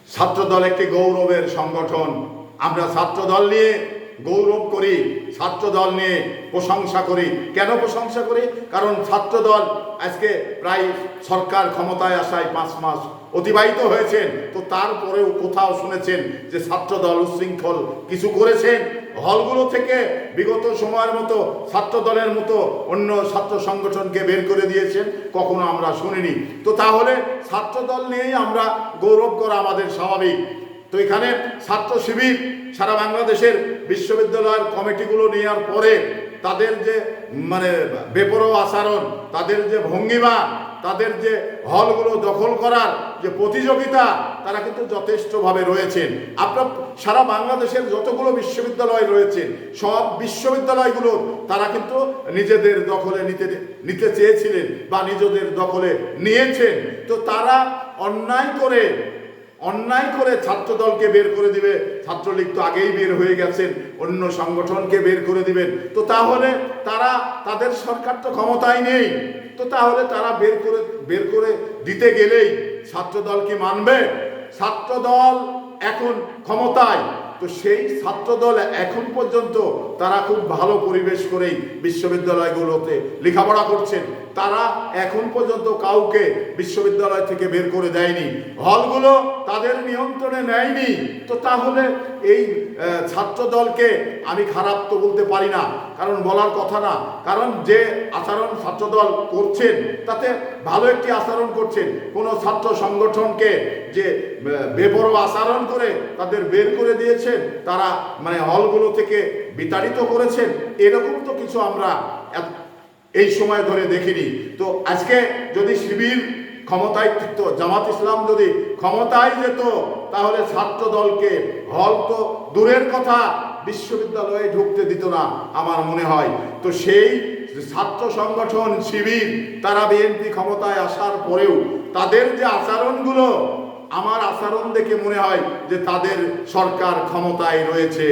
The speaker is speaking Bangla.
ছাত্রদল একটি গৌরবের সংগঠন। আমরা ছাত্রদল নিয়ে গৌরব করি, ছাত্রদল নিয়ে প্রশংসা করি। কেন প্রশংসা করি? কারণ ছাত্রদল আজকে প্রায় সরকার ক্ষমতায় আসায় 5 মাস অতিবাহিত হয়েছেন, তো তারপরেও কোথাও শুনেছেন যে ছাত্রদল উচ্ছৃঙ্খল কিছু করেছেন? হলগুলো থেকে বিগত সময়ের মতো ছাত্রদলের মতো অন্য ছাত্র সংগঠনকে বের করে দিয়েছেন? কখনো আমরা শুনিনি। তো তাহলে ছাত্রদল নিয়েই আমরা গৌরব করা আমাদের স্বাভাবিক। তো এখানে ছাত্র শিবির সারা বাংলাদেশের বিশ্ববিদ্যালয়ের কমিটিগুলো নেওয়ার পরে তাদের যে বেপরোয়া আচরণ, তাদের যে ভঙ্গিমা, তাদের যে হলগুলো দখল করার যে প্রতিযোগিতা, তারা কিন্তু যথেষ্টভাবে রয়েছেন। আপনার সারা বাংলাদেশের যতগুলো বিশ্ববিদ্যালয় রয়েছে, সব বিশ্ববিদ্যালয়গুলো তারা কিন্তু নিজেদের দখলে নিতে চেয়েছিলেন বা নিজেদের দখলে নিয়েছেন। তো তারা অন্যায় করে ছাত্রদলকে বের করে দিবে। ছাত্রলীগ তো আগেই বের হয়ে গেছেন, অন্য সংগঠনকে বের করে দিবেন। তো তাহলে তাদের সরকার তো ক্ষমতায় নেই। তো তাহলে তারা বের করে দিতে গেলেই ছাত্রদল কি মানবে? ছাত্রদল এখন ক্ষমতায়, তো সেই ছাত্রদল এখন পর্যন্ত তারা খুব ভালো পরিবেশ করেই বিশ্ববিদ্যালয়গুলোতে লেখাপড়া করছেন। তারা এখন পর্যন্ত কাউকে বিশ্ববিদ্যালয় থেকে বের করে দেয়নি, হলগুলো তাদের নিয়ন্ত্রণে নেয়নি। তো তাহলে এই ছাত্রদলকে আমি খারাপ তো বলতে পারি না, কারণ বলার কথা না। কারণ যে আচরণ ছাত্রদল করছেন তাতে ভালো একটি আচরণ করছেন। কোনো ছাত্র সংগঠনকে যে বেপরোয়া আচরণ করে তাদের বের করে দিয়েছেন, তারা হলগুলো থেকে বিতাড়িত করেছেন, এরকম তো কিছু আমরা এই সময় ধরে দেখিনি। তো আজকে যদি শিবির ক্ষমতায় থাকত, জামাত ইসলাম যদি ক্ষমতায় যেত, তাহলে ছাত্রদলকে হল তো দূরের কথা, বিশ্ববিদ্যালয়ে ঢুকতে দিত না আমার মনে হয়। তো সেই ছাত্র সংগঠন শিবির, তারা বিএনপি ক্ষমতায় আসার পরেও তাদের যে আচরণগুলো, আমার আচরণ দেখে মনে হয় যে তাদের সরকার ক্ষমতায় রয়েছে।